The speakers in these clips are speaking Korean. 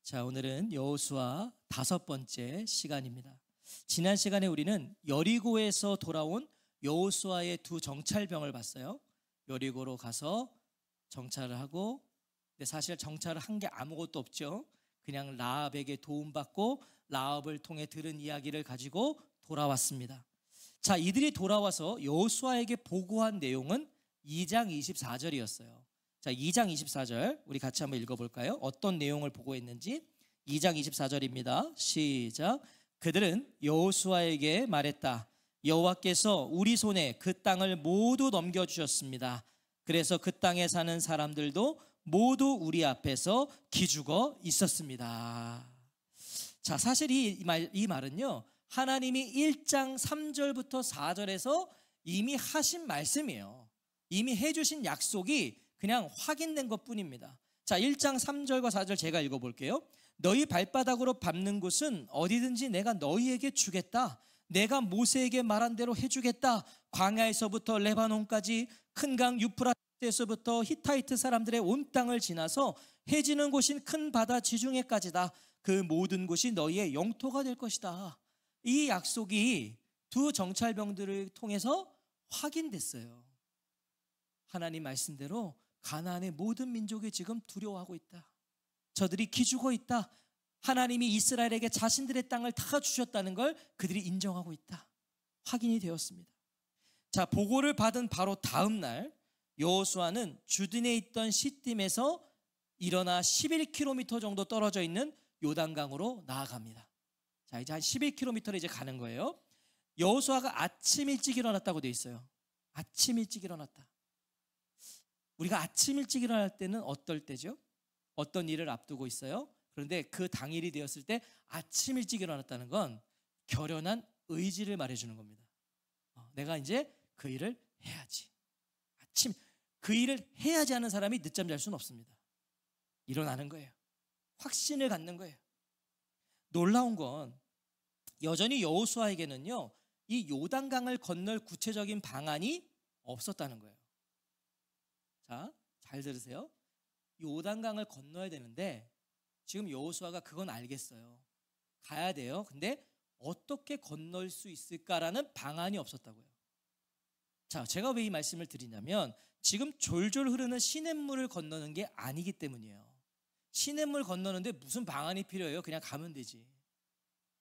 자, 오늘은 여호수아 5번째 시간입니다. 지난 시간에 우리는 여리고에서 돌아온 여호수아의 두 정찰병을 봤어요. 여리고로 가서 정찰을 하고, 근데 사실 정찰을 한 게 아무것도 없죠. 그냥 라합에게 도움받고 라합을 통해 들은 이야기를 가지고 돌아왔습니다. 자, 이들이 돌아와서 여호수아에게 보고한 내용은 2장 24절이었어요. 자, 2장 24절 우리 같이 한번 읽어볼까요? 어떤 내용을 보고했는지. 2장 24절입니다. 시작. 그들은 여호수아에게 말했다. 여호와께서 우리 손에 그 땅을 모두 넘겨주셨습니다. 그래서 그 땅에 사는 사람들도 모두 우리 앞에서 기죽어 있었습니다. 자, 사실 이 말은요, 하나님이 1장 3절부터 4절에서 이미 하신 말씀이에요. 이미 해주신 약속이 그냥 확인된 것뿐입니다. 자, 1장 3절과 4절 제가 읽어볼게요. 너희 발바닥으로 밟는 곳은 어디든지 내가 너희에게 주겠다. 내가 모세에게 말한 대로 해주겠다. 광야에서부터 레바논까지 큰 강 유프라테스에서부터 히타이트 사람들의 온 땅을 지나서 해지는 곳인 큰 바다 지중해까지다. 그 모든 곳이 너희의 영토가 될 것이다. 이 약속이 두 정찰병들을 통해서 확인됐어요. 하나님 말씀대로 가나안의 모든 민족이 지금 두려워하고 있다. 저들이 기죽어 있다. 하나님이 이스라엘에게 자신들의 땅을 다 주셨다는 걸 그들이 인정하고 있다. 확인이 되었습니다. 자, 보고를 받은 바로 다음 날 여호수아는 주둔에 있던 시딤에서 일어나 11km 정도 떨어져 있는 요단강으로 나아갑니다. 자, 이제 한 11km를 이제 가는 거예요. 여호수아가 아침 일찍 일어났다고 되어 있어요. 아침 일찍 일어났다. 우리가 아침 일찍 일어날 때는 어떨 때죠? 어떤 일을 앞두고 있어요? 그런데 그 당일이 되었을 때 아침 일찍 일어났다는 건 결연한 의지를 말해주는 겁니다. 내가 이제 그 일을 해야지. 아침 그 일을 해야지 하는 사람이 늦잠 잘 수는 없습니다. 일어나는 거예요. 확신을 갖는 거예요. 놀라운 건 여전히 여호수아에게는요, 이 요단강을 건널 구체적인 방안이 없었다는 거예요. 자, 잘 들으세요. 요단강을 건너야 되는데 지금 여호수아가 그건 알겠어요. 가야 돼요. 근데 어떻게 건널 수 있을까라는 방안이 없었다고요. 자, 제가 왜 이 말씀을 드리냐면 지금 졸졸 흐르는 시냇물을 건너는 게 아니기 때문이에요. 시냇물 건너는데 무슨 방안이 필요해요? 그냥 가면 되지.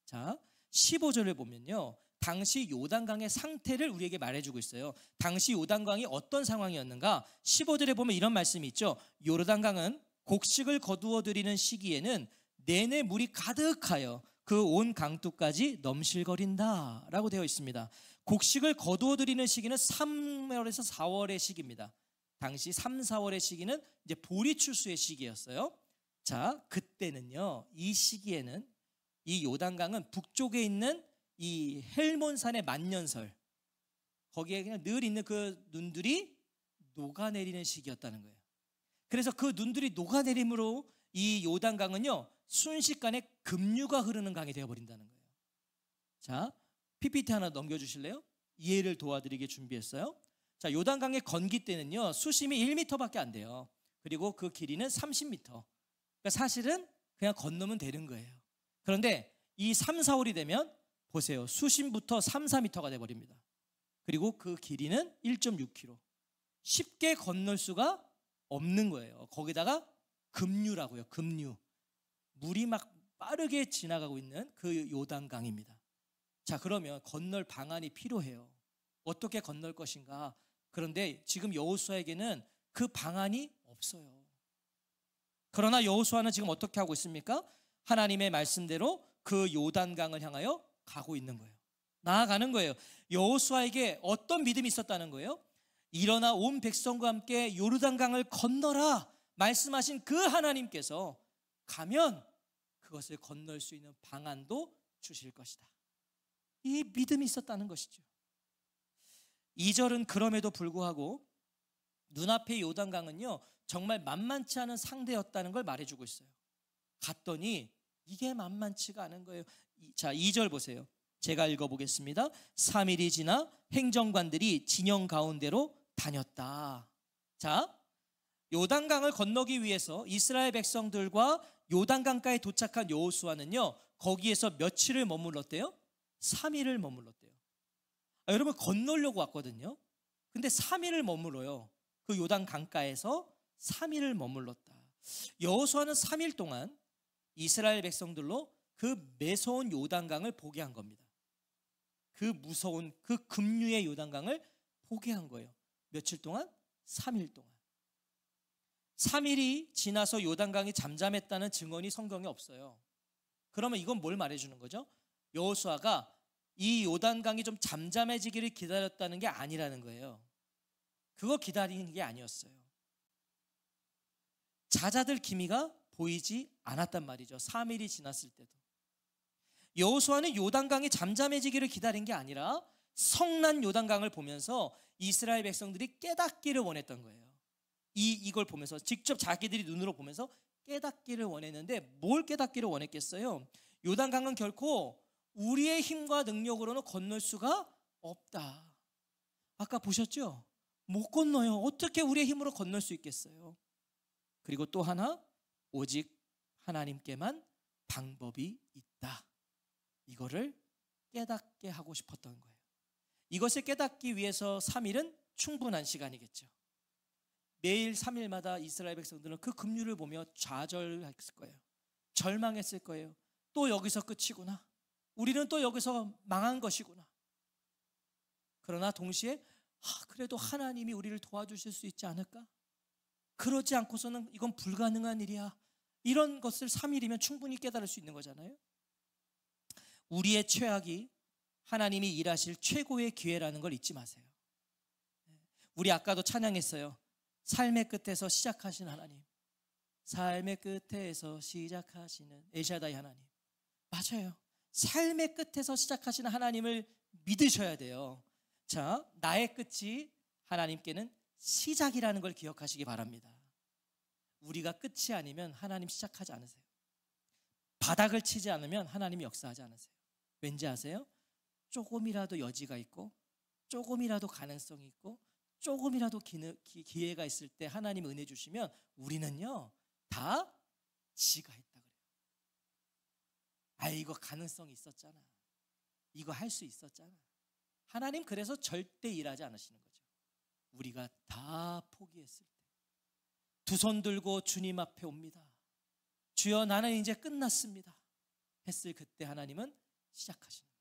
자, 15절을 보면요, 당시 요단강의 상태를 우리에게 말해주고 있어요. 당시 요단강이 어떤 상황이었는가? 15절에 보면 이런 말씀이 있죠. 요단강은 곡식을 거두어 들이는 시기에는 내내 물이 가득하여 그 온 강둑까지 넘실거린다 라고 되어 있습니다. 곡식을 거두어 들이는 시기는 3월에서 4월의 시기입니다. 당시 3, 4월의 시기는 이제 보리 추수의 시기였어요. 자, 그때는요, 이 시기에는 이 요단강은 북쪽에 있는 이 헬몬산의 만년설, 거기에 그냥 늘 있는 그 눈들이 녹아내리는 시기였다는 거예요. 그래서 그 눈들이 녹아내림으로 이 요단강은요, 순식간에 급류가 흐르는 강이 되어버린다는 거예요. 자, PPT 하나 넘겨주실래요? 이해를 도와드리게 준비했어요. 자, 요단강의 건기 때는요, 수심이 1m밖에 안 돼요. 그리고 그 길이는 30m. 그러니까 사실은 그냥 건너면 되는 거예요. 그런데 이 3, 4월이 되면 보세요. 수심부터 3, 4m가 돼버립니다. 그리고 그 길이는 1.6km. 쉽게 건널 수가 없는 거예요. 거기다가 급류라고요. 급류. 물이 막 빠르게 지나가고 있는 그 요단강입니다. 자, 그러면 건널 방안이 필요해요. 어떻게 건널 것인가? 그런데 지금 여호수아에게는 그 방안이 없어요. 그러나 여호수아는 지금 어떻게 하고 있습니까? 하나님의 말씀대로 그 요단강을 향하여 가고 있는 거예요. 나아가는 거예요. 여호수아에게 어떤 믿음이 있었다는 거예요? 일어나 온 백성과 함께 요르단강을 건너라 말씀하신 그 하나님께서 가면 그것을 건널 수 있는 방안도 주실 것이다. 이 믿음이 있었다는 것이죠. 2절은 그럼에도 불구하고 눈앞의 요단강은요, 정말 만만치 않은 상대였다는 걸 말해주고 있어요. 갔더니 이게 만만치가 않은 거예요. 자, 2절 보세요. 제가 읽어보겠습니다. 3일이 지나 행정관들이 진영 가운데로 다녔다. 자, 요단강을 건너기 위해서 이스라엘 백성들과 요단강가에 도착한 여호수아는요, 거기에서 며칠을 머물렀대요? 3일을 머물렀대요. 여러분, 건너려고 왔거든요. 근데 3일을 머물러요. 그 요단강가에서 3일을 머물렀다. 여호수아는 3일 동안 이스라엘 백성들로 그 매서운 요단강을 보게 한 겁니다. 그 무서운 그 급류의 요단강을 보게 한 거예요. 며칠 동안? 3일 동안. 3일이 지나서 요단강이 잠잠했다는 증언이 성경에 없어요. 그러면 이건 뭘 말해주는 거죠? 여호수아가 이 요단강이 좀 잠잠해지기를 기다렸다는 게 아니라는 거예요. 그거 기다리는 게 아니었어요. 잦아들 기미가 보이지 않았단 말이죠. 3일이 지났을 때도. 여호수아는 요단강이 잠잠해지기를 기다린 게 아니라 성난 요단강을 보면서 이스라엘 백성들이 깨닫기를 원했던 거예요. 이걸 보면서 직접 자기들이 눈으로 보면서 깨닫기를 원했는데 뭘 깨닫기를 원했겠어요? 요단강은 결코 우리의 힘과 능력으로는 건널 수가 없다. 아까 보셨죠? 못 건너요. 어떻게 우리의 힘으로 건널 수 있겠어요? 그리고 또 하나, 오직 하나님께만 방법이 있다. 이거를 깨닫게 하고 싶었던 거예요. 이것을 깨닫기 위해서 3일은 충분한 시간이겠죠. 매일 3일마다 이스라엘 백성들은 그 급류를 보며 좌절했을 거예요. 절망했을 거예요. 또 여기서 끝이구나. 우리는 또 여기서 망한 것이구나. 그러나 동시에 그래도 하나님이 우리를 도와주실 수 있지 않을까? 그러지 않고서는 이건 불가능한 일이야. 이런 것을 3일이면 충분히 깨달을 수 있는 거잖아요. 우리의 최악이 하나님이 일하실 최고의 기회라는 걸 잊지 마세요. 우리 아까도 찬양했어요. 삶의 끝에서 시작하신 하나님, 삶의 끝에서 시작하시는 엘샤다이 하나님. 맞아요. 삶의 끝에서 시작하시는 하나님을 믿으셔야 돼요. 자, 나의 끝이 하나님께는 시작이라는 걸 기억하시기 바랍니다. 우리가 끝이 아니면 하나님 시작하지 않으세요. 바닥을 치지 않으면 하나님이 역사하지 않으세요. 왠지 아세요? 조금이라도 여지가 있고 조금이라도 가능성이 있고 조금이라도 기회가 있을 때 하나님 은혜 주시면 우리는요 다 지가 했다 그래요. 이거 가능성이 있었잖아. 이거 할 수 있었잖아. 하나님 그래서 절대 일하지 않으시는 거죠. 우리가 다 포기했을 때 두 손 들고 주님 앞에 옵니다. 주여 나는 이제 끝났습니다 했을 그때 하나님은 시작하시는 거예요.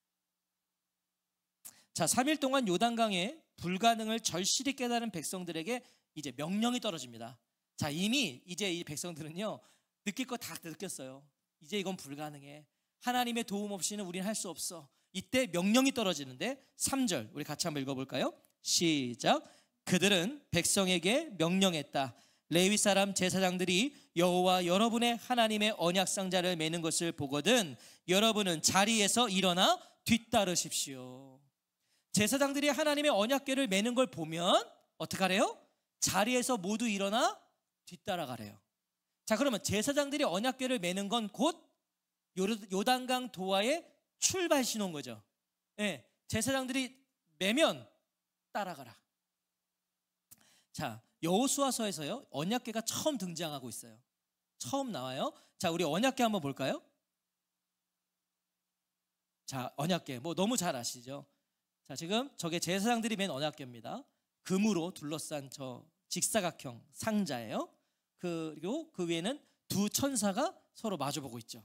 자, 3일 동안 요단강의 불가능을 절실히 깨달은 백성들에게 이제 명령이 떨어집니다. 자, 이미 이제 이 백성들은요 느낄 거 다 느꼈어요. 이제 이건 불가능해. 하나님의 도움 없이는 우리는 할 수 없어. 이때 명령이 떨어지는데 3절 우리 같이 한번 읽어볼까요? 시작. 그들은 백성에게 명령했다. 레위 사람 제사장들이 여호와 여러분의 하나님의 언약 상자를 매는 것을 보거든 여러분은 자리에서 일어나 뒤따르십시오. 제사장들이 하나님의 언약궤를 매는 걸 보면 어떡하래요? 자리에서 모두 일어나 뒤따라가래요. 자, 그러면 제사장들이 언약궤를 매는 건 곧 요단강 도하의 출발 신호인 거죠. 네, 제사장들이 매면 따라가라. 자, 여호수아서에서요 언약궤가 처음 등장하고 있어요. 처음 나와요. 자, 우리 언약궤 한번 볼까요? 자, 언약궤 뭐 너무 잘 아시죠? 자, 지금 저게 제사장들이 맨 언약궤입니다. 금으로 둘러싼 저 직사각형 상자예요. 그리고 그 위에는 두 천사가 서로 마주보고 있죠.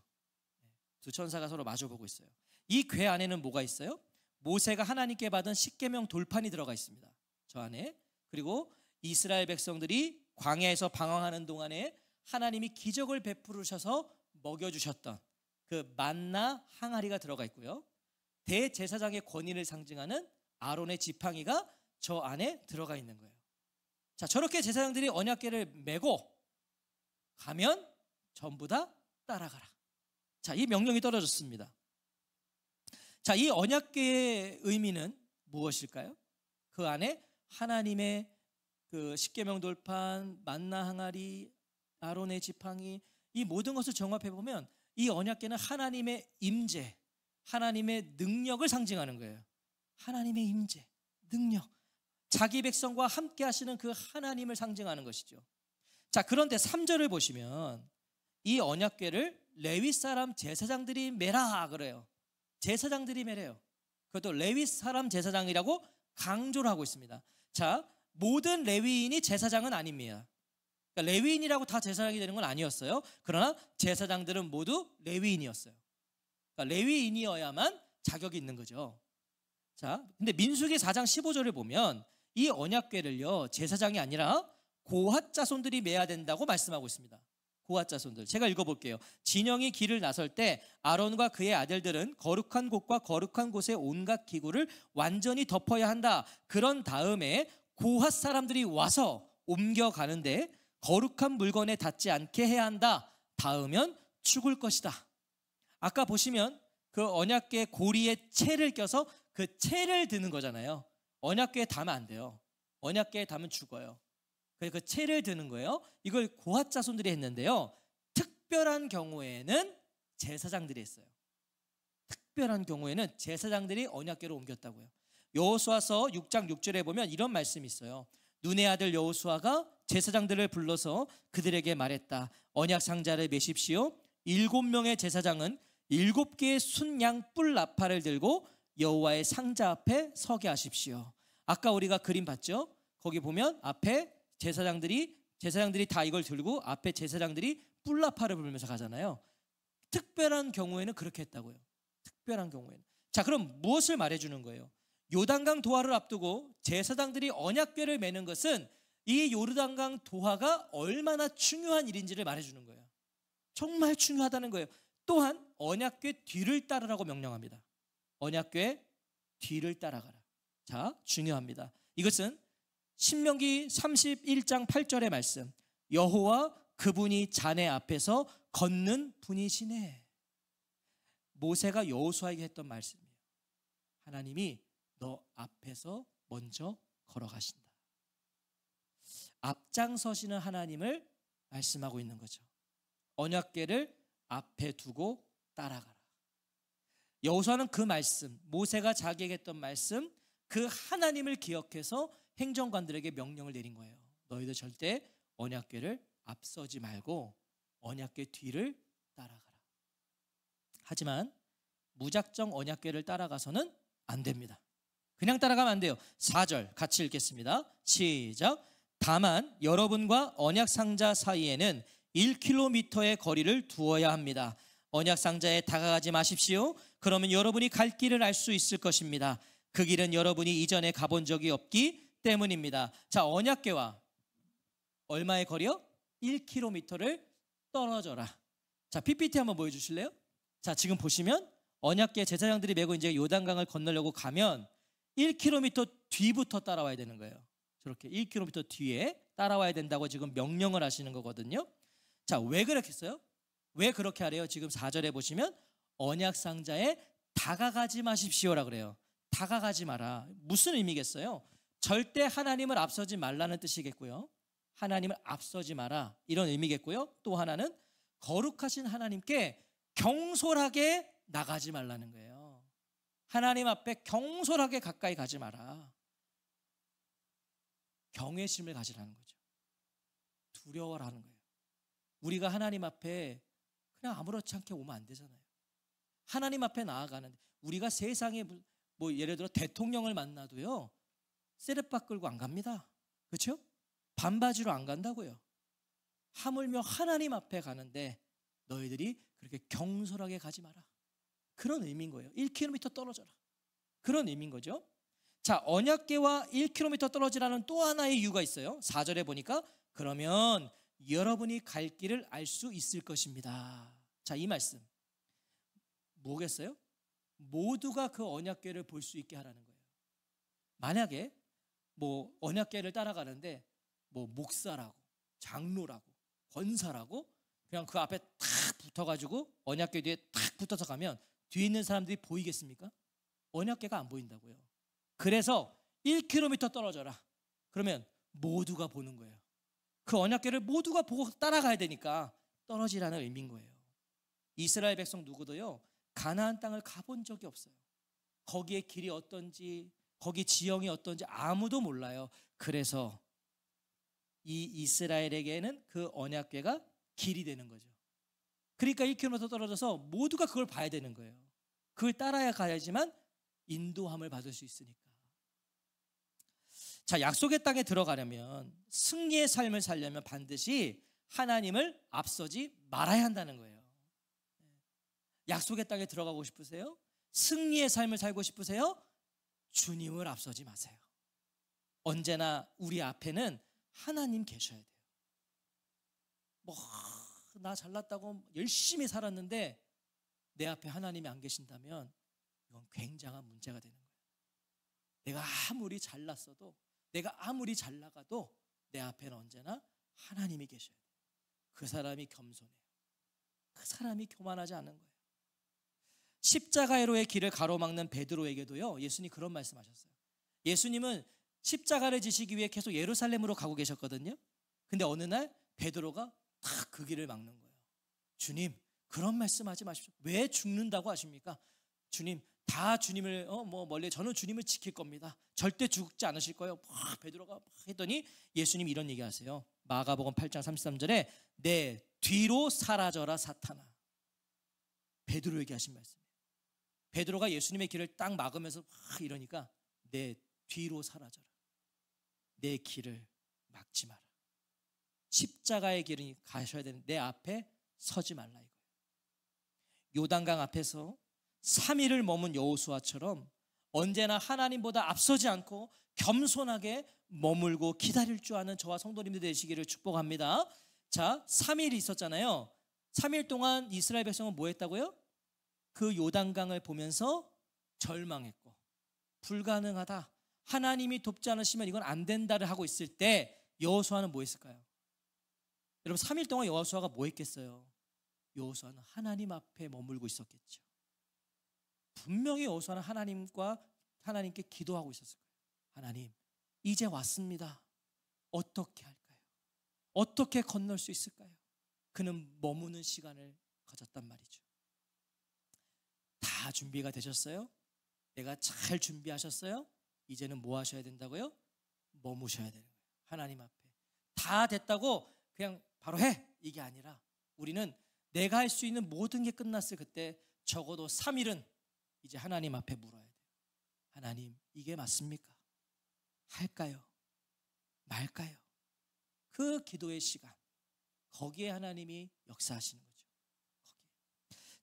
두 천사가 서로 마주보고 있어요. 이 궤 안에는 뭐가 있어요? 모세가 하나님께 받은 십계명 돌판이 들어가 있습니다. 저 안에. 그리고 이스라엘 백성들이 광야에서 방황하는 동안에 하나님이 기적을 베푸셔서 먹여주셨던 그 만나 항아리가 들어가 있고요. 대제사장의 권위를 상징하는 아론의 지팡이가 저 안에 들어가 있는 거예요. 자, 저렇게 제사장들이 언약궤를 메고 가면 전부 다 따라가라. 자, 이 명령이 떨어졌습니다. 자, 이 언약궤의 의미는 무엇일까요? 그 안에 하나님의 그 십계명 돌판, 만나 항아리, 아론의 지팡이 이 모든 것을 종합해 보면 이 언약궤는 하나님의 임재, 하나님의 능력을 상징하는 거예요. 하나님의 임재, 능력, 자기 백성과 함께 하시는 그 하나님을 상징하는 것이죠. 자, 그런데 3절을 보시면 이 언약궤를 레위 사람 제사장들이 매라 그래요. 제사장들이 매래요. 그것도 레위 사람 제사장이라고 강조를 하고 있습니다. 자, 모든 레위인이 제사장은 아닙니다. 그러니까 레위인이라고 다 제사장이 되는 건 아니었어요. 그러나 제사장들은 모두 레위인이었어요. 그러니까 레위인이어야만 자격이 있는 거죠. 자, 근데 민수기 4장 15절을 보면 이 언약궤를요, 제사장이 아니라 고핫 자손들이 매야 된다고 말씀하고 있습니다. 고핫 자손들. 제가 읽어볼게요. 진영이 길을 나설 때 아론과 그의 아들들은 거룩한 곳과 거룩한 곳의 온갖 기구를 완전히 덮어야 한다. 그런 다음에 고핫 사람들이 와서 옮겨가는데 거룩한 물건에 닿지 않게 해야 한다. 닿으면 죽을 것이다. 아까 보시면 그 언약궤 고리에 채를 껴서 그 채를 드는 거잖아요. 언약궤에 닿으면 안 돼요. 언약궤에 닿으면 죽어요. 그래서 그 채를 드는 거예요. 이걸 고핫 자손들이 했는데요. 특별한 경우에는 제사장들이 했어요. 특별한 경우에는 제사장들이 언약궤로 옮겼다고요. 여호수아서 6장 6절에 보면 이런 말씀이 있어요. 눈의 아들 여호수아가 제사장들을 불러서 그들에게 말했다. 언약 상자를 메십시오. 7명의 제사장은 7개의 순양 뿔 나팔을 들고 여호와의 상자 앞에 서게 하십시오. 아까 우리가 그림 봤죠? 거기 보면 앞에 제사장들이 다 이걸 들고 앞에 제사장들이 뿔 나팔을 불면서 가잖아요. 특별한 경우에는 그렇게 했다고요. 특별한 경우에는. 자, 그럼 무엇을 말해주는 거예요? 요단강 도하를 앞두고 제사장들이 언약궤를 매는 것은 이 요르단강 도하가 얼마나 중요한 일인지를 말해주는 거예요. 정말 중요하다는 거예요. 또한 언약궤 뒤를 따르라고 명령합니다. 언약궤 뒤를 따라가라. 자, 중요합니다. 이것은 신명기 31장 8절의 말씀. 여호와 그분이 자네 앞에서 걷는 분이시네. 모세가 여호수아에게 했던 말씀이에요. 하나님이 너 앞에서 먼저 걸어가신다. 앞장서시는 하나님을 말씀하고 있는 거죠. 언약궤를 앞에 두고 따라가라. 여호수아는 그 말씀, 모세가 자기에게 했던 말씀, 그 하나님을 기억해서 행정관들에게 명령을 내린 거예요. 너희들 절대 언약궤를 앞서지 말고 언약궤 뒤를 따라가라. 하지만 무작정 언약궤를 따라가서는 안 됩니다. 그냥 따라가면 안 돼요. 4절 같이 읽겠습니다. 시작. 다만 여러분과 언약 상자 사이에는 1km의 거리를 두어야 합니다. 언약 상자에 다가가지 마십시오. 그러면 여러분이 갈 길을 알 수 있을 것입니다. 그 길은 여러분이 이전에 가본 적이 없기 때문입니다. 자, 언약궤와 얼마의 거리요? 1km를 떨어져라. 자, PPT 한번 보여주실래요? 자, 지금 보시면 언약궤 제사장들이 메고 이제 요단강을 건너려고 가면 1km 뒤부터 따라와야 되는 거예요. 저렇게 1km 뒤에 따라와야 된다고 지금 명령을 하시는 거거든요. 자, 왜 그렇게 했어요? 왜 그렇게 하래요? 지금 4절에 보시면 언약 상자에 다가가지 마십시오라 그래요. 다가가지 마라. 무슨 의미겠어요? 절대 하나님을 앞서지 말라는 뜻이겠고요. 하나님을 앞서지 마라 이런 의미겠고요. 또 하나는 거룩하신 하나님께 경솔하게 나가지 말라는 거예요. 하나님 앞에 경솔하게 가까이 가지 마라. 경외심을 가지라는 거죠. 두려워라는 거예요. 우리가 하나님 앞에 그냥 아무렇지 않게 오면 안 되잖아요. 하나님 앞에 나아가는데 우리가 세상에 뭐 예를 들어 대통령을 만나도요 세례바 끌고 안 갑니다. 그렇죠? 반바지로 안 간다고요. 하물며 하나님 앞에 가는데 너희들이 그렇게 경솔하게 가지 마라. 그런 의미인 거예요. 1km 떨어져라. 그런 의미인 거죠. 자, 언약궤와 1km 떨어지라는 또 하나의 이유가 있어요. 4절에 보니까 그러면 여러분이 갈 길을 알 수 있을 것입니다. 자, 이 말씀 뭐겠어요? 모두가 그 언약궤를 볼 수 있게 하라는 거예요. 만약에 뭐 언약궤를 따라가는데 뭐 목사라고 장로라고 권사라고 그냥 그 앞에 탁 붙어가지고 언약궤 뒤에 탁 붙어서 가면 뒤에 있는 사람들이 보이겠습니까? 언약궤가 안 보인다고요. 그래서 1km 떨어져라. 그러면 모두가 보는 거예요. 그 언약궤를 모두가 보고 따라가야 되니까 떨어지라는 의미인 거예요. 이스라엘 백성 누구도요 가나안 땅을 가본 적이 없어요. 거기에 길이 어떤지 거기 지형이 어떤지 아무도 몰라요. 그래서 이 이스라엘에게는 그 언약궤가 길이 되는 거죠. 그러니까 1km 떨어져서 모두가 그걸 봐야 되는 거예요. 그걸 따라야 가야지만 인도함을 받을 수 있으니까. 자, 약속의 땅에 들어가려면, 승리의 삶을 살려면 반드시 하나님을 앞서지 말아야 한다는 거예요. 약속의 땅에 들어가고 싶으세요? 승리의 삶을 살고 싶으세요? 주님을 앞서지 마세요. 언제나 우리 앞에는 하나님 계셔야 돼요. 나 잘났다고 열심히 살았는데 내 앞에 하나님이 안 계신다면 이건 굉장한 문제가 되는 거예요. 내가 아무리 잘났어도, 내가 아무리 잘 나가도 내 앞에는 언제나 하나님이 계셔야 돼요. 그 사람이 겸손해요. 그 사람이 교만하지 않은 거예요. 십자가로의 길을 가로막는 베드로에게도요, 예수님이 그런 말씀하셨어요. 예수님은 십자가를 지시기 위해 계속 예루살렘으로 가고 계셨거든요. 근데 어느 날 베드로가 딱 그 길을 막는 거예요. 주님, 그런 말씀하지 마십시오. 왜 죽는다고 하십니까? 주님, 다 주님을 멀리, 저는 주님을 지킬 겁니다. 절대 죽지 않으실 거예요. 베드로가 했더니 예수님이 이런 얘기하세요. 마가복음 8장 33절에 내 뒤로 사라져라 사탄아. 베드로에게 하신 말씀이에요. 베드로가 예수님의 길을 딱 막으면서 이러니까 내 뒤로 사라져라. 내 길을 막지 마라. 십자가의 길을 가셔야 되는 내 앞에 서지 말라 이거예요. 요단강 앞에서 3일을 머문 여호수아처럼 언제나 하나님보다 앞서지 않고 겸손하게 머물고 기다릴 줄 아는 저와 성도님들 되시기를 축복합니다. 자, 3일이 있었잖아요. 3일 동안 이스라엘 백성은 뭐 했다고요? 그 요단강을 보면서 절망했고, 불가능하다, 하나님이 돕지 않으시면 이건 안 된다를 하고 있을 때 여호수아는 뭐 했을까요? 여러분, 3일 동안 여호수아가 뭐 했겠어요? 여호수아는 하나님 앞에 머물고 있었겠죠. 분명히 여호수아는 하나님께 기도하고 있었을 거예요. 하나님, 이제 왔습니다. 어떻게 할까요? 어떻게 건널 수 있을까요? 그는 머무는 시간을 가졌단 말이죠. 다 준비가 되셨어요? 내가 잘 준비하셨어요? 이제는 뭐 하셔야 된다고요? 머무셔야 되는 거예요. 하나님 앞에. 다 됐다고 그냥 바로 해, 이게 아니라 우리는 내가 할 수 있는 모든 게 끝났을 그때 적어도 3일은 이제 하나님 앞에 물어야 돼요. 하나님, 이게 맞습니까? 할까요? 말까요? 그 기도의 시간, 거기에 하나님이 역사하시는 거죠.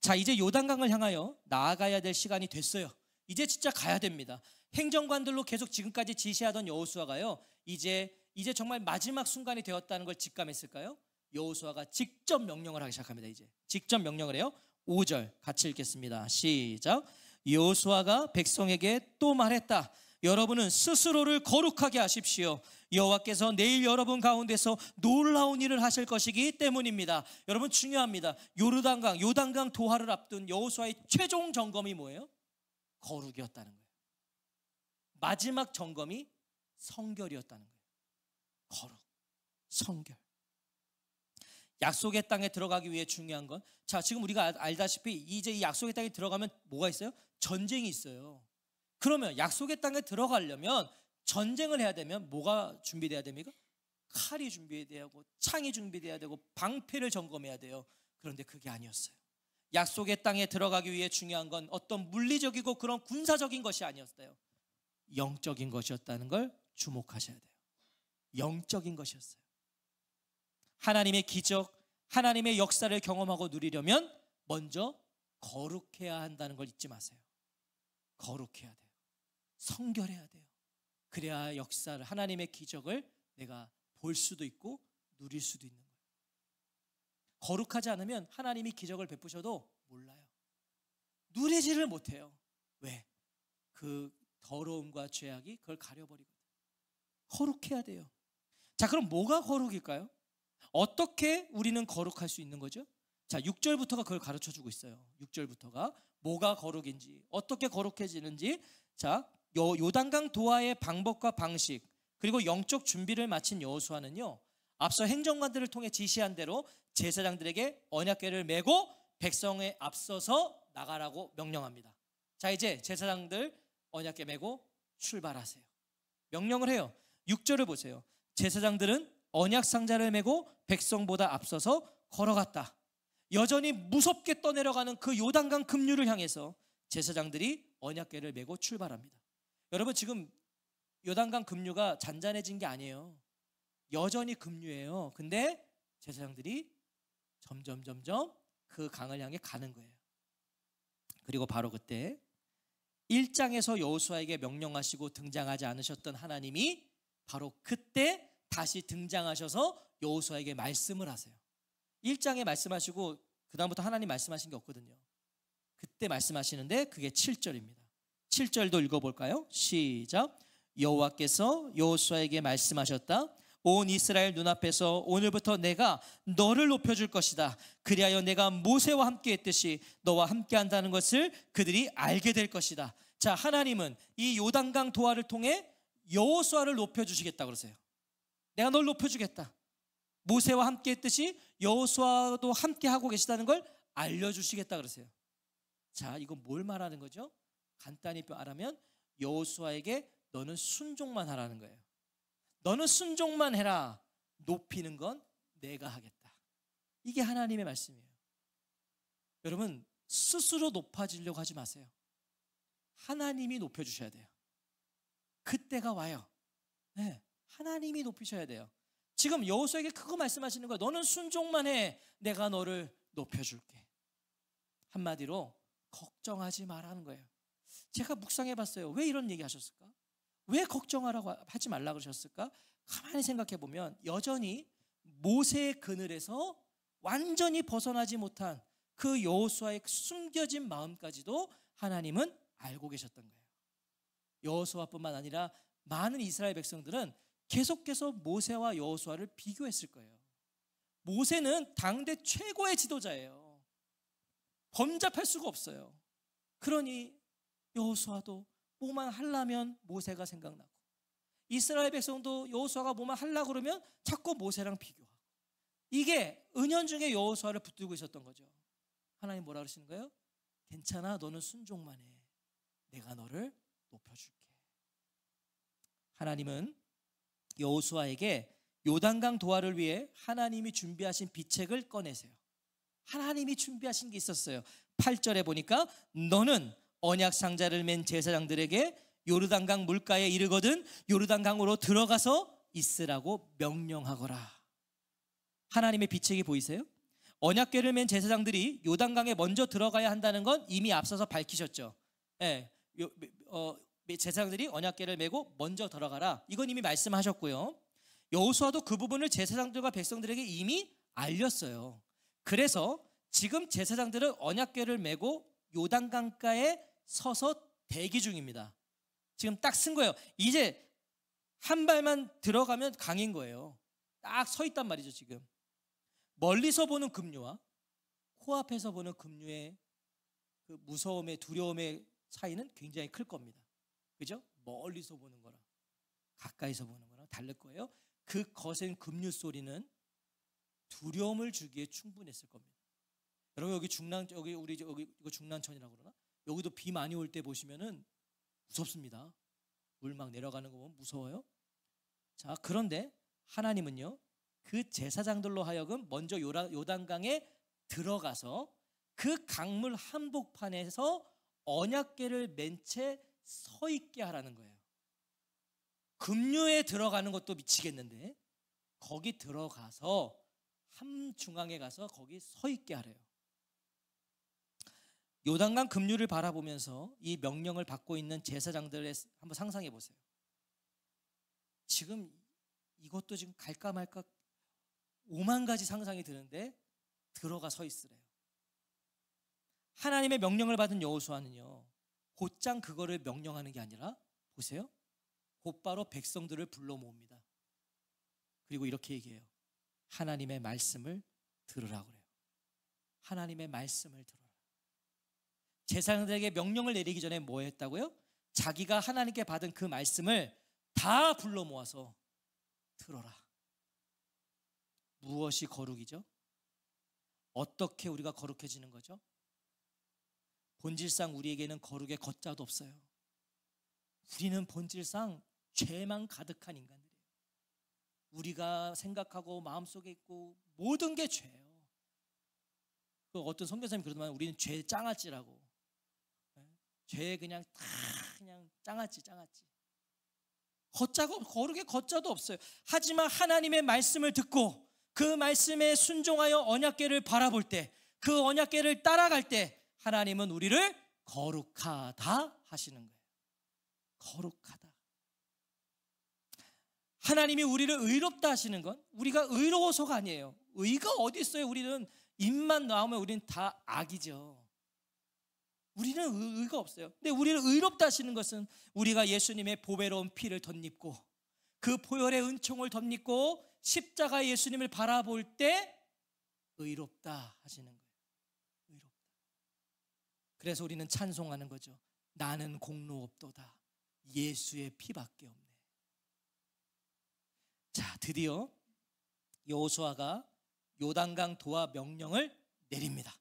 자, 이제 요단강을 향하여 나아가야 될 시간이 됐어요. 이제 진짜 가야 됩니다. 행정관들로 계속 지금까지 지시하던 여호수아가요, 이제 정말 마지막 순간이 되었다는 걸 직감했을까요? 여호수아가 직접 명령을 하기 시작합니다. 이제 직접 명령을 해요. 5절 같이 읽겠습니다. 시작. 여호수아가 백성에게 또 말했다. 여러분은 스스로를 거룩하게 하십시오. 여호와께서 내일 여러분 가운데서 놀라운 일을 하실 것이기 때문입니다. 여러분, 중요합니다. 요단강 도하를 앞둔 여호수아의 최종 점검이 뭐예요? 거룩이었다는 거예요. 마지막 점검이 성결이었다는 거예요. 거룩, 성결. 약속의 땅에 들어가기 위해 중요한 건, 자, 지금 우리가 알다시피 이제 이 약속의 땅에 들어가면 뭐가 있어요? 전쟁이 있어요. 그러면 약속의 땅에 들어가려면, 전쟁을 해야 되면 뭐가 준비돼야 됩니까? 칼이 준비돼야 되고, 창이 준비돼야 되고, 방패를 점검해야 돼요. 그런데 그게 아니었어요. 약속의 땅에 들어가기 위해 중요한 건 어떤 물리적이고 그런 군사적인 것이 아니었어요. 영적인 것이었다는 걸 주목하셔야 돼요. 영적인 것이었어요. 하나님의 기적, 하나님의 역사를 경험하고 누리려면 먼저 거룩해야 한다는 걸 잊지 마세요. 거룩해야 돼요. 성결해야 돼요. 그래야 역사를, 하나님의 기적을 내가 볼 수도 있고 누릴 수도 있는 거예요. 거룩하지 않으면 하나님이 기적을 베푸셔도 몰라요. 누리지를 못해요. 왜? 그 더러움과 죄악이 그걸 가려버리거든요. 거룩해야 돼요. 자, 그럼 뭐가 거룩일까요? 어떻게 우리는 거룩할 수 있는 거죠? 자, 6절부터가 그걸 가르쳐주고 있어요. 6절부터가 뭐가 거룩인지, 어떻게 거룩해지는지. 자, 요단강 도하의 방법과 방식, 그리고 영적 준비를 마친 여호수아는요, 앞서 행정관들을 통해 지시한 대로 제사장들에게 언약궤를 메고 백성에 앞서서 나가라고 명령합니다. 자, 이제 제사장들 언약궤 메고 출발하세요. 명령을 해요. 6절을 보세요. 제사장들은 언약 상자를 메고 백성보다 앞서서 걸어갔다. 여전히 무섭게 떠내려가는 그 요단강 급류를 향해서 제사장들이 언약궤를 메고 출발합니다. 여러분, 지금 요단강 급류가 잔잔해진 게 아니에요. 여전히 급류예요. 근데 제사장들이 점점 그 강을 향해 가는 거예요. 그리고 바로 그때 1장에서 여호수아에게 명령하시고 등장하지 않으셨던 하나님이 바로 그때 다시 등장하셔서 여호수아에게 말씀을 하세요. 1장에 말씀하시고 그 다음부터 하나님 말씀하신 게 없거든요. 그때 말씀하시는데 그게 7절입니다. 7절도 읽어볼까요? 시작. 여호와께서 여호수아에게 말씀하셨다. 온 이스라엘 눈앞에서 오늘부터 내가 너를 높여줄 것이다. 그리하여 내가 모세와 함께 했듯이 너와 함께 한다는 것을 그들이 알게 될 것이다. 자, 하나님은 이 요단강 도하를 통해 여호수아를 높여주시겠다 그러세요. 내가 널 높여주겠다. 모세와 함께 했듯이 여호수아도 함께 하고 계시다는 걸 알려주시겠다 그러세요. 자, 이거 뭘 말하는 거죠? 간단히 말하면 여호수아에게 너는 순종만 하라는 거예요. 너는 순종만 해라. 높이는 건 내가 하겠다. 이게 하나님의 말씀이에요. 여러분, 스스로 높아지려고 하지 마세요. 하나님이 높여주셔야 돼요. 그때가 와요. 네, 하나님이 높이셔야 돼요. 지금 여호수아에게 그거 말씀하시는 거예요. 너는 순종만 해. 내가 너를 높여줄게. 한마디로 걱정하지 말라는 거예요. 제가 묵상해 봤어요. 왜 이런 얘기 하셨을까? 왜 걱정하라고 하지 말라 그러셨을까? 가만히 생각해 보면 여전히 모세의 그늘에서 완전히 벗어나지 못한 그 여호수아의 숨겨진 마음까지도 하나님은 알고 계셨던 거예요. 여호수아뿐만 아니라 많은 이스라엘 백성들은 계속해서 모세와 여호수아를 비교했을 거예요. 모세는 당대 최고의 지도자예요. 범접할 수가 없어요. 그러니 여호수아도 뭐만 하려면 모세가 생각나고, 이스라엘 백성도 여호수아가 뭐만 하려고 그러면 자꾸 모세랑 비교하고, 이게 은연중에 여호수아를 붙들고 있었던 거죠. 하나님 뭐라 그러시는 거예요? 괜찮아, 너는 순종만 해. 내가 너를 높여줄게. 하나님은 여호수아에게 요단강 도하를 위해 하나님이 준비하신 비책을 꺼내세요. 하나님이 준비하신 게 있었어요. 8절에 보니까 너는 언약 상자를 맨 제사장들에게 요르단강 물가에 이르거든 요르단강으로 들어가서 있으라고 명령하거라. 하나님의 비책이 보이세요? 언약궤를 맨 제사장들이 요단강에 먼저 들어가야 한다는 건 이미 앞서서 밝히셨죠. 예, 제사장들이 언약궤를 메고 먼저 들어가라. 이건 이미 말씀하셨고요. 여호수아도 그 부분을 제사장들과 백성들에게 이미 알렸어요. 그래서 지금 제사장들은 언약궤를 메고 요단강가에 서서 대기 중입니다. 지금 딱 쓴 거예요. 이제 한 발만 들어가면 강인 거예요. 딱 서 있단 말이죠. 지금 멀리서 보는 급류와 코앞에서 보는 급류의 그 무서움의 두려움의 차이는 굉장히 클 겁니다. 그죠? 멀리서 보는 거랑 가까이서 보는 거랑 다를 거예요. 그 거센 급류 소리는 두려움을 주기에 충분했을 겁니다. 여러분, 여기 이거 중랑천이라고 그러나? 여기도 비 많이 올 때 보시면은 무섭습니다. 물 막 내려가는 거 보면 무서워요. 자, 그런데 하나님은요, 그 제사장들로 하여금 먼저 요단강에 들어가서 그 강물 한복판에서 언약궤를 맨 채 서 있게 하라는 거예요. 급류에 들어가는 것도 미치겠는데 거기 들어가서 함중앙에 가서 거기 서 있게 하래요. 요단강 급류를 바라보면서 이 명령을 받고 있는 제사장들을 한번 상상해 보세요. 지금 이것도 지금 갈까 말까 5만 가지 상상이 드는데 들어가 서 있으래요. 하나님의 명령을 받은 여호수아는요, 곧장 그거를 명령하는 게 아니라 보세요, 곧바로 백성들을 불러 모읍니다. 그리고 이렇게 얘기해요. 하나님의 말씀을 들으라고 그래요. 하나님의 말씀을 들어라. 제사장들에게 명령을 내리기 전에 뭐 했다고요? 자기가 하나님께 받은 그 말씀을 다 불러 모아서 들어라. 무엇이 거룩이죠? 어떻게 우리가 거룩해지는 거죠? 본질상 우리에게는 거룩의 걷자도 없어요. 우리는 본질상 죄만 가득한 인간들이에요. 우리가 생각하고 마음속에 있고 모든 게 죄예요. 그 어떤 선교사님이 그러더만 우리는 죄 짱아찌라고. 죄 그냥 다 그냥 짱아찌. 거룩의 걷자도 없어요. 하지만 하나님의 말씀을 듣고 그 말씀에 순종하여 언약궤를 바라볼 때, 그 언약궤를 따라갈 때 하나님은 우리를 거룩하다 하시는 거예요. 거룩하다. 하나님이 우리를 의롭다 하시는 건 우리가 의로워서가 아니에요. 의가 어디 있어요? 우리는 입만 나오면 우리는 다 악이죠. 우리는 의가 없어요. 근데 우리를 의롭다 하시는 것은 우리가 예수님의 보배로운 피를 덧입고 그 보혈의 은총을 덧입고 십자가 예수님을 바라볼 때 의롭다 하시는 거예요. 의롭다. 그래서 우리는 찬송하는 거죠. 나는 공로 없도다. 예수의 피밖에 없네. 자, 드디어 여호수아가 요단강 도하 명령을 내립니다.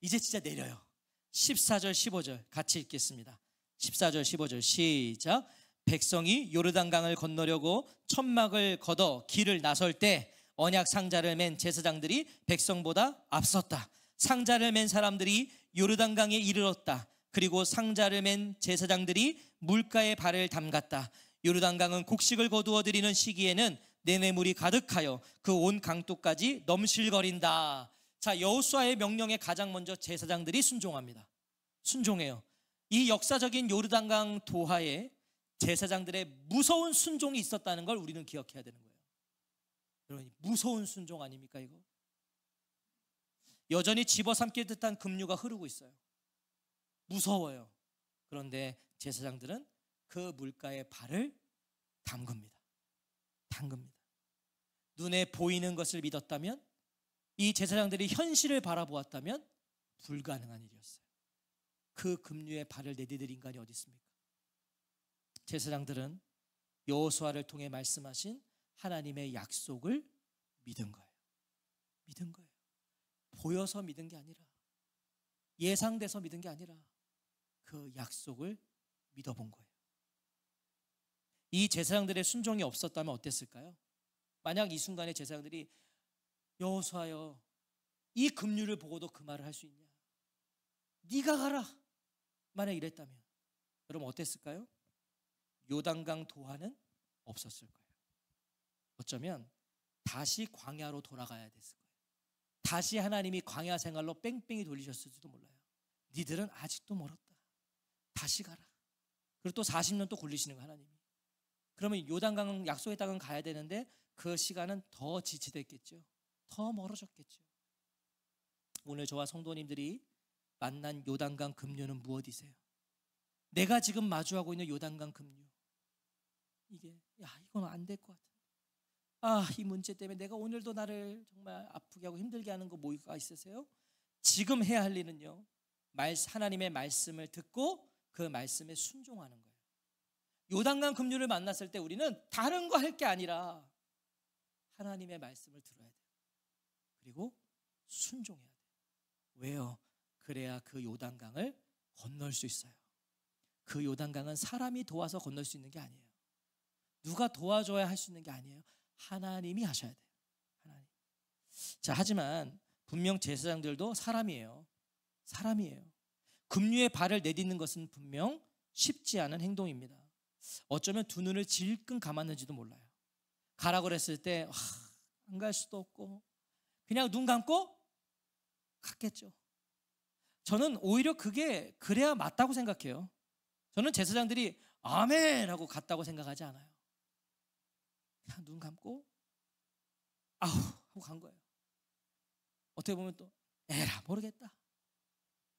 이제 진짜 내려요. 14절 15절 같이 읽겠습니다. 14절 15절 시작. 백성이 요르단강을 건너려고 천막을 걷어 길을 나설 때 언약 상자를 맨 제사장들이 백성보다 앞섰다. 상자를 맨 사람들이 요르단강에 이르렀다. 그리고 상자를 맨 제사장들이 물가에 발을 담갔다. 요르단강은 곡식을 거두어 드리는 시기에는 내내 물이 가득하여 그 온 강둑까지 넘실거린다. 자, 여호수아의 명령에 가장 먼저 제사장들이 순종합니다. 순종해요. 이 역사적인 요르단강 도하에 제사장들의 무서운 순종이 있었다는 걸 우리는 기억해야 되는 거예요. 여러분, 무서운 순종 아닙니까 이거? 여전히 집어삼킬 듯한 급류가 흐르고 있어요. 무서워요. 그런데 제사장들은 그 물가에 발을 담급니다. 눈에 보이는 것을 믿었다면, 이 제사장들이 현실을 바라보았다면 불가능한 일이었어요. 그 급류에 발을 내디딜 인간이 어디 있습니까? 제사장들은 여호수아를 통해 말씀하신 하나님의 약속을 믿은 거예요. 보여서 믿은 게 아니라, 예상돼서 믿은 게 아니라 그 약속을 믿어본 거예요. 이 제사장들의 순종이 없었다면 어땠을까요? 만약 이 순간에 제사장들이 여호수아여, 이 급류를 보고도 그 말을 할 수 있냐? 네가 가라. 만약 이랬다면 여러분 어땠을까요? 요단강 도하는 없었을 거예요. 어쩌면 다시 광야로 돌아가야 됐을 거예요. 다시 하나님이 광야 생활로 뺑뺑이 돌리셨을지도 몰라요. 니들은 아직도 멀었다. 다시 가라. 그리고 또 40년 또 굴리시는 거예요, 하나님이. 그러면 요단강 약속의 땅은 가야 되는데 그 시간은 더 지체됐겠죠. 더 멀어졌겠죠. 오늘 저와 성도님들이 만난 요단강 급류는 무엇이세요? 내가 지금 마주하고 있는 요단강 급류, 이건 안 될 것 같은데, 이 문제 때문에 내가 오늘도 나를 정말 아프게 하고 힘들게 하는 거 뭐가 있으세요? 지금 해야 할 일은요, 하나님의 말씀을 듣고 그 말씀에 순종하는 거예요. 요단강 급류를 만났을 때 우리는 다른 거 할 게 아니라 하나님의 말씀을 들어야 돼요. 그리고 순종해야 돼요. 왜요? 그래야 그 요단강을 건널 수 있어요. 그 요단강은 사람이 도와서 건널 수 있는 게 아니에요. 누가 도와줘야 할 수 있는 게 아니에요. 하나님이 하셔야 돼요. 하나님. 자, 하지만 분명 제사장들도 사람이에요. 급류에 발을 내딛는 것은 분명 쉽지 않은 행동입니다. 어쩌면 두 눈을 질끈 감았는지도 몰라요. 가라고 그랬을 때 안 갈 수도 없고 그냥 눈 감고 갔겠죠. 저는 오히려 그래야 맞다고 생각해요. 저는 제사장들이 아멘 하고 갔다고 생각하지 않아요. 그냥 눈 감고 하고 간 거예요. 어떻게 보면 또 에라 모르겠다.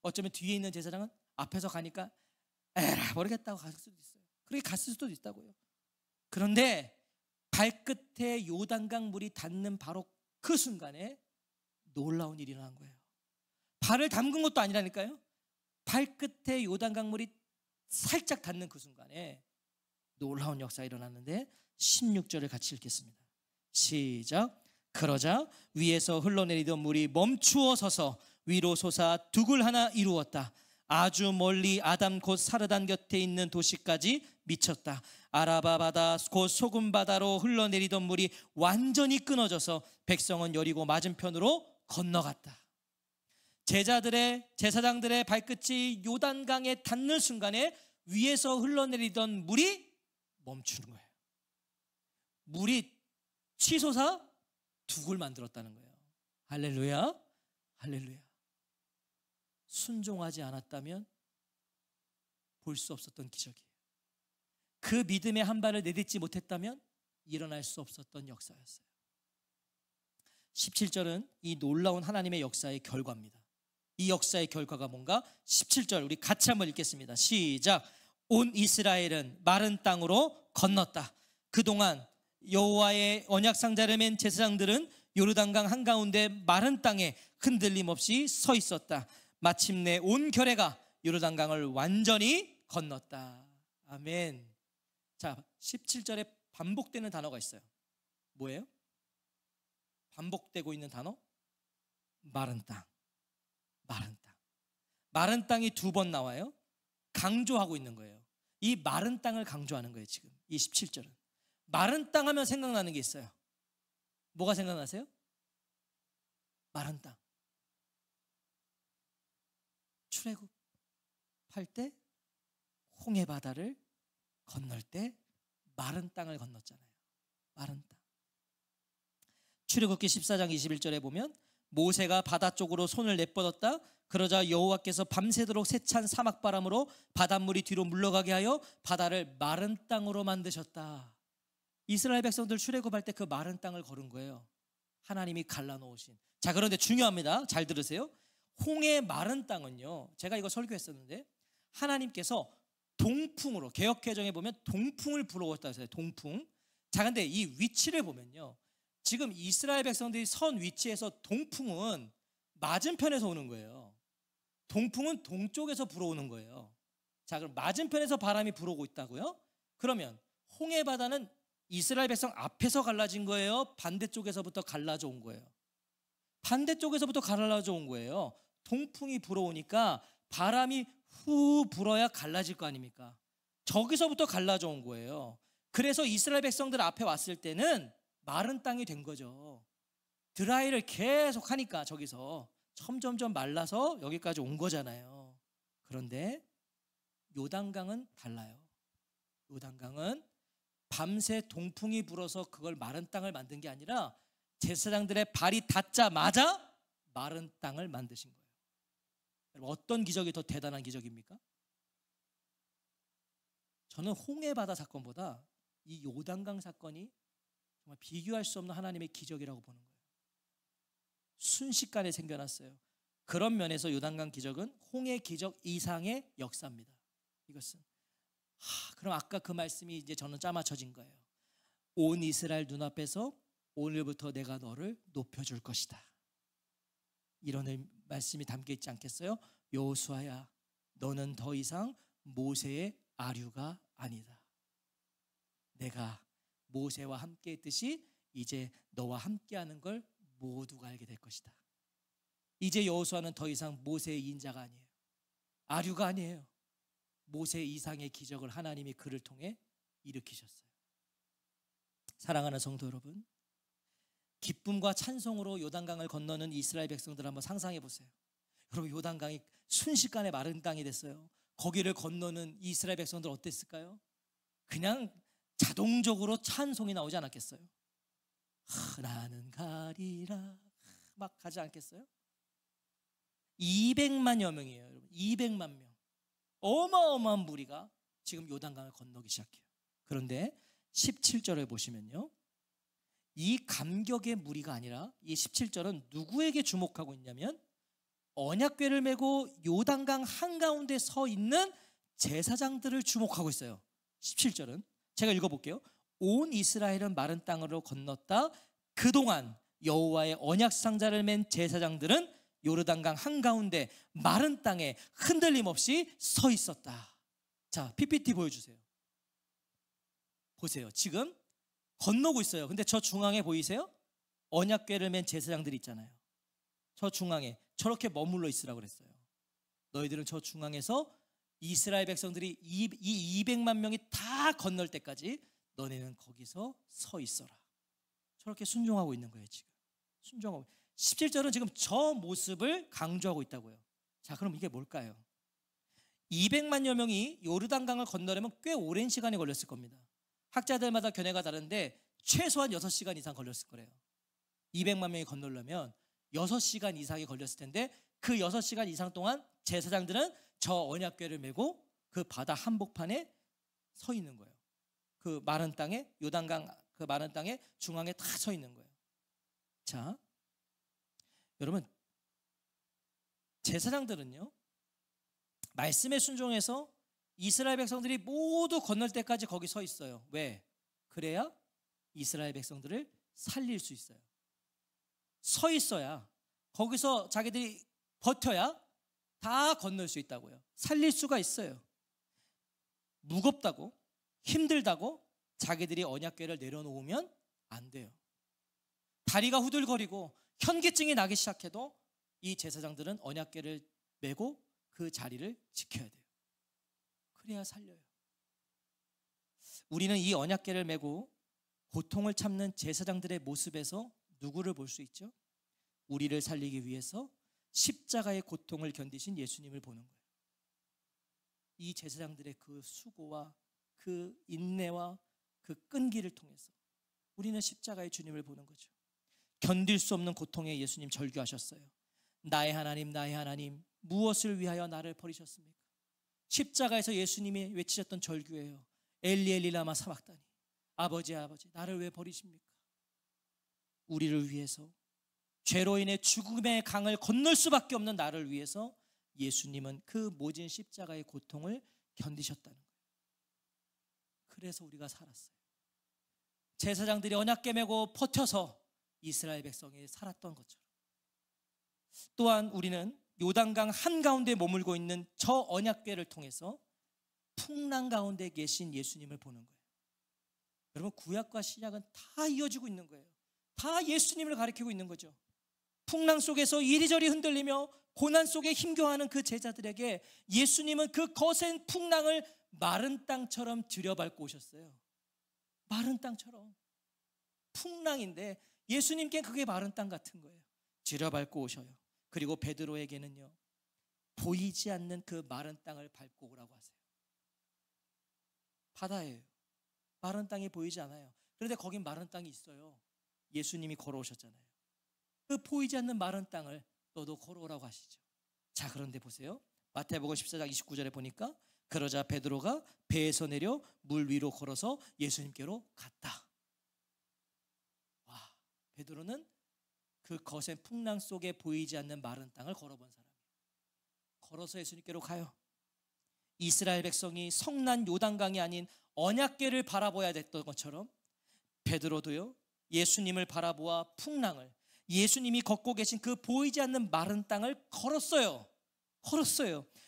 어쩌면 뒤에 있는 제사장은 앞에서 가니까 에라 모르겠다 하고 갔을 수도 있어요. 그렇게 갔을 수도 있다고요. 그런데 발끝에 요단강 물이 닿는 바로 그 순간에 놀라운 일이 일어난 거예요. 발을 담근 것도 아니라니까요. 발끝에 요단강 물이 살짝 닿는 그 순간에 놀라운 역사가 일어났는데 16절을 같이 읽겠습니다. 시작. 그러자 위에서 흘러내리던 물이 멈추어 서서 위로 솟아 둑을 하나 이루었다. 아주 멀리 아담 곧 사르단 곁에 있는 도시까지 미쳤다. 아라바 바다 곧 소금 바다로 흘러내리던 물이 완전히 끊어져서 백성은 여리고 맞은편으로 건너갔다. 제사장들의 발끝이 요단강에 닿는 순간에 위에서 흘러내리던 물이 멈추는 거예요. 물이 치솟아 둑을 만들었다는 거예요. 할렐루야, 할렐루야. 순종하지 않았다면 볼 수 없었던 기적이에요. 그 믿음의 한 발을 내딛지 못했다면 일어날 수 없었던 역사였어요. 17절은 이 놀라운 하나님의 역사의 결과입니다. 이 역사의 결과가 뭔가? 17절 우리 같이 한번 읽겠습니다. 시작. 온 이스라엘은 마른 땅으로 건넜다. 그동안 여호와의 언약 상자를 맨 제사장들은 요르단강 한가운데 마른 땅에 흔들림 없이 서 있었다. 마침내 온 결회가 요르단강을 완전히 건넜다. 아멘. 자, 17절에 반복되는 단어가 있어요. 뭐예요? 반복되고 있는 단어? 마른 땅. 마른 땅. 마른 땅이 두 번 나와요. 강조하고 있는 거예요. 이 마른 땅을 강조하는 거예요. 지금 이 17절은 마른 땅 하면 생각나는 게 있어요. 뭐가 생각나세요? 마른 땅. 출애굽할 때 홍해 바다를 건널 때 마른 땅을 건넜잖아요. 마른 땅. 출애굽기 14장 21절에 보면 모세가 바다 쪽으로 손을 내뻗었다. 그러자 여호와께서 밤새도록 세찬 사막바람으로 바닷물이 뒤로 물러가게 하여 바다를 마른 땅으로 만드셨다. 이스라엘 백성들 출애굽할 때 그 마른 땅을 걸은 거예요. 하나님이 갈라놓으신. 자, 그런데 중요합니다. 잘 들으세요. 홍해 마른 땅은요, 제가 이거 설교했었는데 하나님께서 동풍으로, 개역개정에 보면 동풍을 불어왔다고 했어요. 동풍. 자, 근데 이 위치를 보면요, 지금 이스라엘 백성들이 선 위치에서 동풍은 맞은편에서 오는 거예요. 동풍은 동쪽에서 불어오는 거예요. 자, 그럼 맞은편에서 바람이 불어오고 있다고요? 그러면 홍해 바다는 이스라엘 백성 앞에서 갈라진 거예요? 반대쪽에서부터 갈라져 온 거예요? 반대쪽에서부터 갈라져 온 거예요. 동풍이 불어오니까 바람이 후 불어야 갈라질 거 아닙니까? 저기서부터 갈라져 온 거예요. 그래서 이스라엘 백성들 앞에 왔을 때는 마른 땅이 된 거죠. 드라이를 계속 하니까 저기서 점점점 말라서 여기까지 온 거잖아요. 그런데 요단강은 달라요. 요단강은 밤새 동풍이 불어서 그걸 마른 땅을 만든 게 아니라 제사장들의 발이 닿자마자 마른 땅을 만드신 거예요. 여러분, 어떤 기적이 더 대단한 기적입니까? 저는 홍해 바다 사건보다 이 요단강 사건이 정말 비교할 수 없는 하나님의 기적이라고 보는 거예요. 순식간에 생겨났어요. 그런 면에서 요단강 기적은 홍해 기적 이상의 역사입니다. 이것은 그럼 아까 그 말씀이 이제 저는 짜맞춰진 거예요. 온 이스라엘 눈앞에서 오늘부터 내가 너를 높여줄 것이다. 이런 말씀이 담겨 있지 않겠어요? 여호수아야, 너는 더 이상 모세의 아류가 아니다. 내가 모세와 함께 했듯이 이제 너와 함께하는 걸 모두가 알게 될 것이다. 이제 여호수아는 더 이상 모세의 인자가 아니에요. 아류가 아니에요. 모세 이상의 기적을 하나님이 그를 통해 일으키셨어요. 사랑하는 성도 여러분, 기쁨과 찬송으로 요단강을 건너는 이스라엘 백성들 한번 상상해 보세요. 여러분, 요단강이 순식간에 마른 땅이 됐어요. 거기를 건너는 이스라엘 백성들 어땠을까요? 그냥 자동적으로 찬송이 나오지 않았겠어요? 나는 가리라 막 가지 않겠어요? 200만여 명이에요. 여러분, 200만 명. 어마어마한 무리가 지금 요단강을 건너기 시작해요. 그런데 17절을 보시면요, 이 감격의 무리가 아니라 이 17절은 누구에게 주목하고 있냐면 언약궤를 메고 요단강 한가운데 서 있는 제사장들을 주목하고 있어요. 17절은 제가 읽어볼게요. 온 이스라엘은 마른 땅으로 건넜다. 그동안 여호와의 언약 상자를 맨 제사장들은 요르단강 한가운데 마른 땅에 흔들림 없이 서 있었다. 자, PPT 보여주세요. 보세요. 지금 건너고 있어요. 근데 저 중앙에 보이세요? 언약궤를 맨 제사장들이 있잖아요. 저 중앙에 저렇게 머물러 있으라고 그랬어요. 너희들은 저 중앙에서 이스라엘 백성들이 이 200만 명이 다 건널 때까지 너네는 거기서 서 있어라. 저렇게 순종하고 있는 거예요. 지금 순종하고 17절은 지금 저 모습을 강조하고 있다고요. 자, 그럼 이게 뭘까요? 200만여 명이 요르단강을 건너려면 꽤 오랜 시간이 걸렸을 겁니다. 학자들마다 견해가 다른데 최소한 6시간 이상 걸렸을 거래요. 200만 명이 건너려면 6시간 이상이 걸렸을 텐데 그 6시간 이상 동안 제사장들은 저 언약궤를 메고 그 바다 한복판에 서 있는 거예요. 그 마른 땅에, 요단강 그 마른 땅에 중앙에 다 서 있는 거예요. 자, 여러분, 제사장들은요 말씀에 순종해서 이스라엘 백성들이 모두 건널 때까지 거기 서 있어요. 왜? 그래야 이스라엘 백성들을 살릴 수 있어요. 서 있어야, 거기서 자기들이 버텨야 다 건널 수 있다고요. 살릴 수가 있어요. 무겁다고, 힘들다고 자기들이 언약궤를 내려놓으면 안 돼요. 다리가 후들거리고 현기증이 나기 시작해도 이 제사장들은 언약궤를 메고 그 자리를 지켜야 돼요. 그래야 살려요. 우리는 이 언약궤를 메고 고통을 참는 제사장들의 모습에서 누구를 볼 수 있죠? 우리를 살리기 위해서 십자가의 고통을 견디신 예수님을 보는 거예요. 이 제사장들의 그 수고와 그 인내와 그 끈기를 통해서 우리는 십자가의 주님을 보는 거죠. 견딜 수 없는 고통에 예수님 절규하셨어요. 나의 하나님, 나의 하나님, 무엇을 위하여 나를 버리셨습니까? 십자가에서 예수님이 외치셨던 절규예요. 엘리 엘리 라마 사박다니, 아버지 아버지 나를 왜 버리십니까? 우리를 위해서, 죄로 인해 죽음의 강을 건널 수밖에 없는 나를 위해서 예수님은 그 모진 십자가의 고통을 견디셨다는 거예요. 그래서 우리가 살았어요. 제사장들이 언약궤 메고 버텨서 이스라엘 백성이 살았던 것처럼 또한 우리는 요단강 한가운데 머물고 있는 저 언약궤를 통해서 풍랑 가운데 계신 예수님을 보는 거예요. 여러분, 구약과 신약은 다 이어지고 있는 거예요. 다 예수님을 가리키고 있는 거죠. 풍랑 속에서 이리저리 흔들리며 고난 속에 힘겨워하는 그 제자들에게 예수님은 그 거센 풍랑을 마른 땅처럼 들여밟고 오셨어요. 마른 땅처럼. 풍랑인데 예수님께 그게 마른 땅 같은 거예요. 들여밟고 오셔요. 그리고 베드로에게는요, 보이지 않는 그 마른 땅을 밟고 오라고 하세요. 바다예요. 마른 땅이 보이지 않아요. 그런데 거긴 마른 땅이 있어요. 예수님이 걸어오셨잖아요. 그 보이지 않는 마른 땅을 너도 걸어오라고 하시죠. 자, 그런데 보세요. 마태복음 14장 29절에 보니까 그러자 베드로가 배에서 내려 물 위로 걸어서 예수님께로 갔다. 와, 베드로는 그 거센 풍랑 속에 보이지 않는 마른 땅을 걸어본 사람이에요. 걸어서 예수님께로 가요. 이스라엘 백성이 성난 요단강이 아닌 언약궤를 바라보아야 됐던 것처럼 베드로도요, 예수님을 바라보아 풍랑을, 예수님이 걷고 계신 그 보이지 않는 마른 땅을 걸었어요.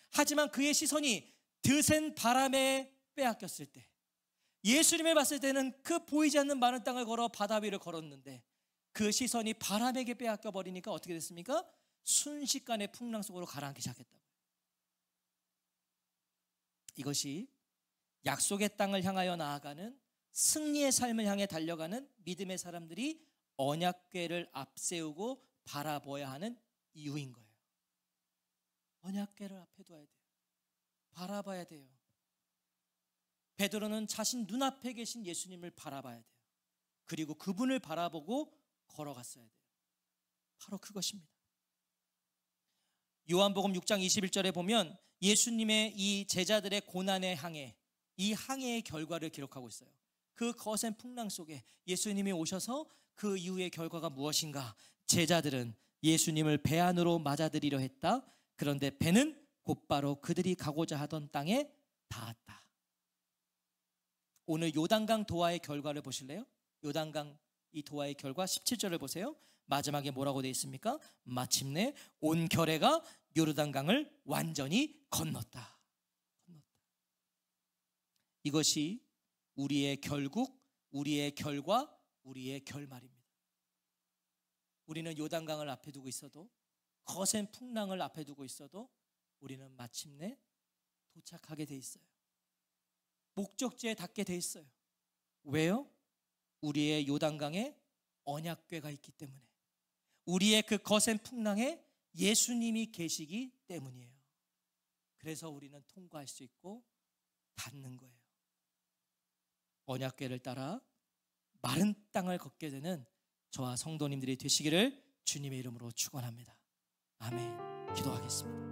하지만 그의 시선이 드센 바람에 빼앗겼을 때, 예수님을 봤을 때는 그 보이지 않는 마른 땅을 걸어 바다 위를 걸었는데 그 시선이 바람에게 빼앗겨 버리니까 어떻게 됐습니까? 순식간에 풍랑 속으로 가라앉기 시작했다고요. 이것이 약속의 땅을 향하여 나아가는 승리의 삶을 향해 달려가는 믿음의 사람들이 언약궤를 앞세우고 바라보아야 하는 이유인 거예요. 언약궤를 앞에 둬야 돼요. 바라봐야 돼요. 베드로는 자신 눈앞에 계신 예수님을 바라봐야 돼요. 그리고 그분을 바라보고 걸어갔어야 돼요. 바로 그것입니다. 요한복음 6장 21절에 보면 예수님의 이 제자들의 고난의 항해, 이 항해의 결과를 기록하고 있어요. 그 거센 풍랑 속에 예수님이 오셔서 그 이후의 결과가 무엇인가? 제자들은 예수님을 배 안으로 맞아들이려 했다. 그런데 배는 곧바로 그들이 가고자 하던 땅에 닿았다. 오늘 요단강 도하의 결과를 보실래요? 요단강 이 도하의 결과 17절을 보세요. 마지막에 뭐라고 되어 있습니까? 마침내 온 결회가 요르단강을 완전히 건넜다. 이것이 우리의 결국, 우리의 결과, 우리의 결말입니다. 우리는 요단강을 앞에 두고 있어도, 거센 풍랑을 앞에 두고 있어도 우리는 마침내 도착하게 돼 있어요. 목적지에 닿게 돼 있어요. 왜요? 우리의 요단강에 언약궤가 있기 때문에, 우리의 그 거센 풍랑에 예수님이 계시기 때문이에요. 그래서 우리는 통과할 수 있고 닿는 거예요. 언약궤를 따라 마른 땅을 걷게 되는 저와 성도님들이 되시기를 주님의 이름으로 축원합니다. 아멘. 기도하겠습니다.